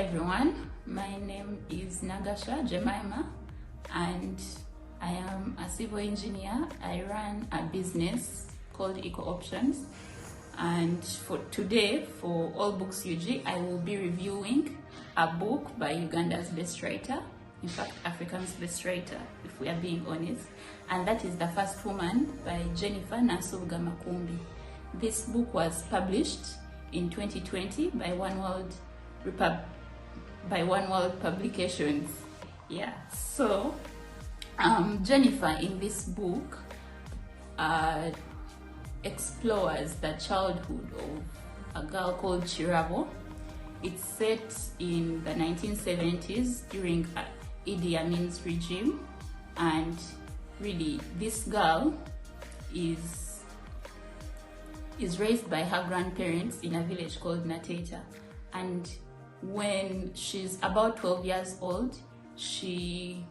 everyone, my name is Nagasha, Jemimmah, and I am a civil engineer. I run a business called Eco Options, and for today, for All Books UG, I will be reviewing a book by Uganda's best writer, in fact Africa's best writer if we are being honest, and that is The First Woman by Jemimmah Nagasha. This book was published in 2020 by One World Publications. Yeah, so Jemimmah in this book explores the childhood of a girl called Chirabo. It's set in the 1970s during Idi Amin's regime, and really this girl is raised by her grandparents in a village called Nateta, and when she's about 12 years old, she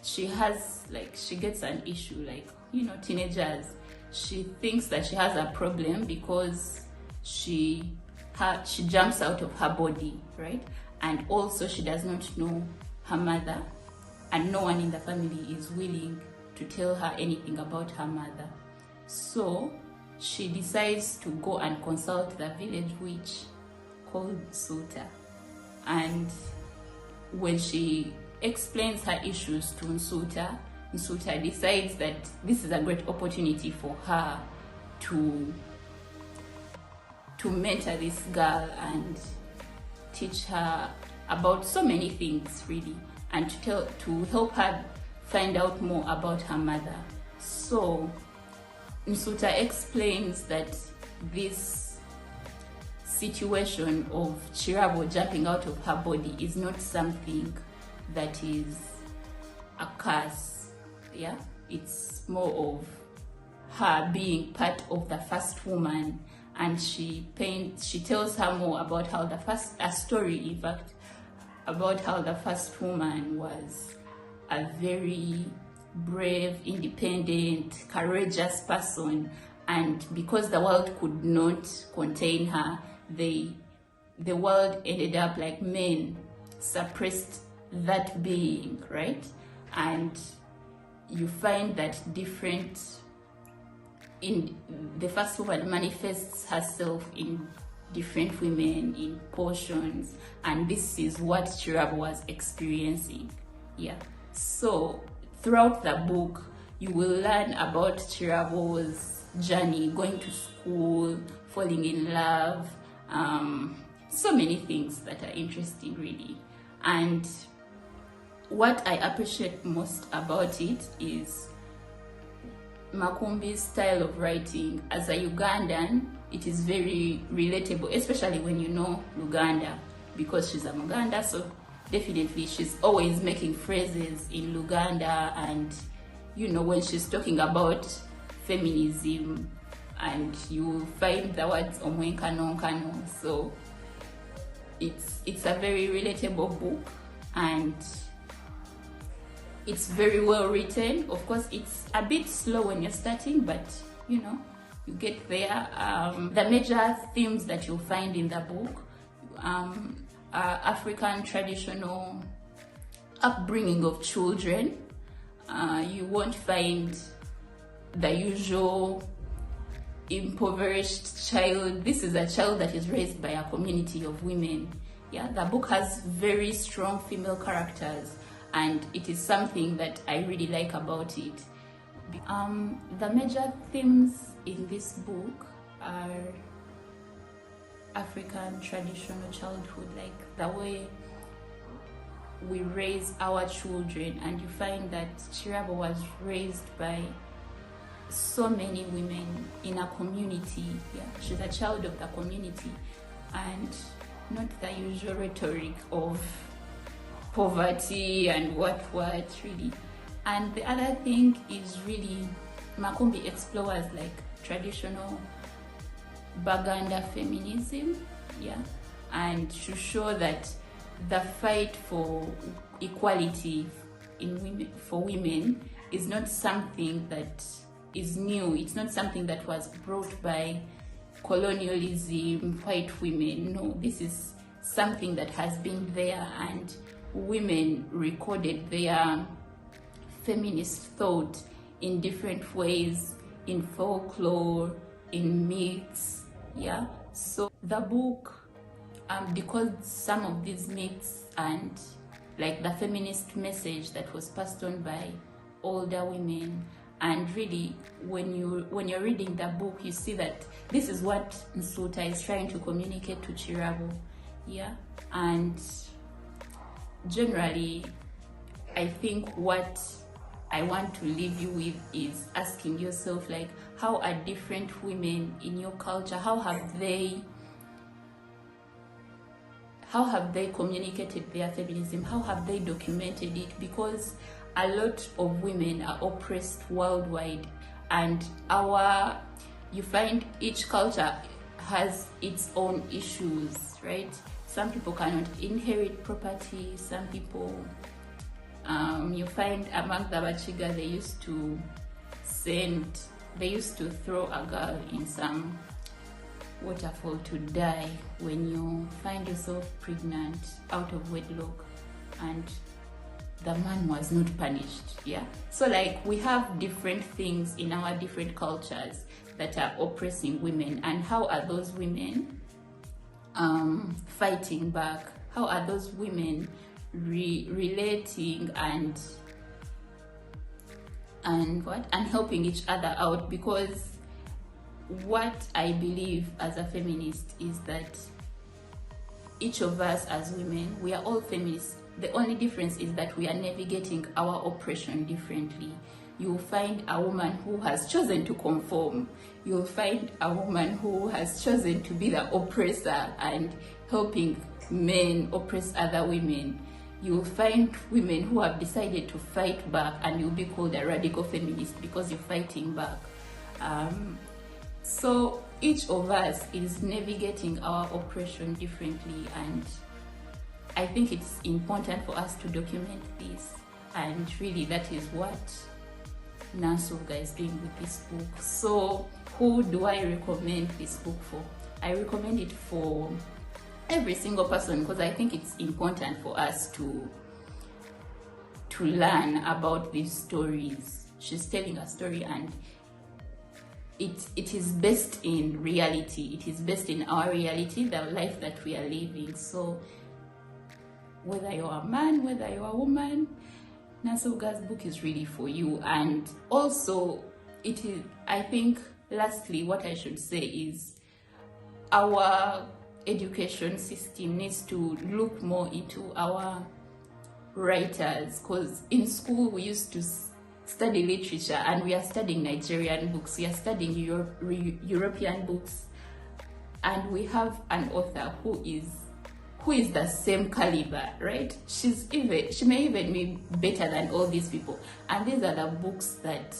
gets an issue, like, you know, teenagers. She thinks that she has a problem because she jumps out of her body, right? And also she does not know her mother, and no one in the family is willing to tell her anything about her mother. So she decides to go and consult the village witch called Nsuta. And when she explains her issues to Nsuta, Nsuta decides that this is a great opportunity for her to mentor this girl and teach her about so many things, really, and to help her find out more about her mother. So Nsuta explains that this situation of Chirabo jumping out of her body is not something that is a curse. Yeah, it's more of her being part of the first woman, and she tells her more about how a story, in fact, about how the first woman was a very brave, independent, courageous person, and because the world could not contain her, the world ended up, like, men suppressed that being, right? And you find that the first woman manifests herself in different women, in portions, and this is what Chirabo was experiencing. Yeah, so throughout the book you will learn about Chirabo's journey, going to school, falling in love, so many things that are interesting, really. And what I appreciate most about it is Makumbi's style of writing. As a Ugandan, it is very relatable, especially when you know Luganda, because she's a Muganda, so definitely she's always making phrases in Luganda, and you know, when she's talking about feminism, and you find the words omwenkano, so it's a very relatable book, and it's very well written. Of course, it's a bit slow when you're starting, but you know, you get there. The major themes that you'll find in the book are African traditional upbringing of children. You won't find the usual impoverished child. This is a child that is raised by a community of women. Yeah, the book has very strong female characters, and it is something that I really like about it. The major themes in this book are African traditional childhood, like the way we raise our children, and you find that Chirabo was raised by so many women in a community. Yeah, she's a child of the community, and not the usual rhetoric of poverty and what really. And the other thing is, really, Makumbi explores like traditional Baganda feminism, yeah, and to show that the fight for equality for women is not something that is new. It's not something that was brought by colonialism, white women. No, this is something that has been there, and women recorded their feminist thought in different ways, in folklore, in myths. Yeah, so the book, because some of these myths and like the feminist message that was passed on by older women, and really when you're reading the book, you see that this is what Nsuta is trying to communicate to Chirabo. Yeah, and generally I think what I want to leave you with is asking yourself, like, how are different women in your culture, how have they communicated their feminism, how have they documented it? Because a lot of women are oppressed worldwide, and you find each culture has its own issues, right? Some people cannot inherit property, some people, you find among the Bachiga, they used to throw a girl in some waterfall to die when you find yourself pregnant out of wedlock, and the man was not punished. Yeah, so like we have different things in our different cultures that are oppressing women, and how are those women fighting back? How are those women relating and helping each other out? Because what I believe as a feminist is that each of us as women, we are all feminists. The only difference is that we are navigating our oppression differently. You'll find a woman who has chosen to conform. You'll find a woman who has chosen to be the oppressor and helping men oppress other women. You'll find women who have decided to fight back, and you'll be called a radical feminist because you're fighting back. So each of us is navigating our oppression differently, and I think it's important for us to document this, and really that is what Nansubuga is doing with this book. So who do I recommend this book for? I recommend it for every single person, because I think it's important for us to learn about these stories. She's telling a story, and it is based in reality. It is based in our reality, the life that we are living. So whether you're a man, whether you're a woman, Nansubuga's book is really for you. And also it is, I think, lastly, what I should say is our education system needs to look more into our writers, because in school we used to study literature, and we are studying Nigerian books, we are studying European books, and we have an author who is the same caliber, right? She may even be better than all these people, and these are the books that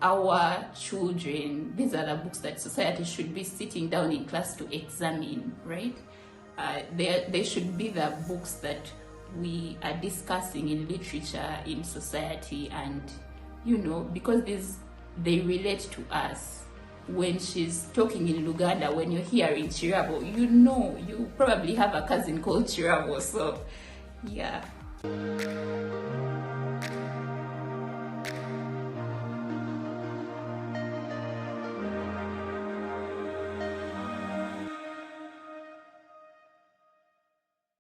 our children, these are the books that society should be sitting down in class to examine, right? They should be the books that we are discussing in literature, in society, and because they relate to us. When she's talking in Luganda, when you're here in Chirabo, you probably have a cousin called Chirabo. So yeah.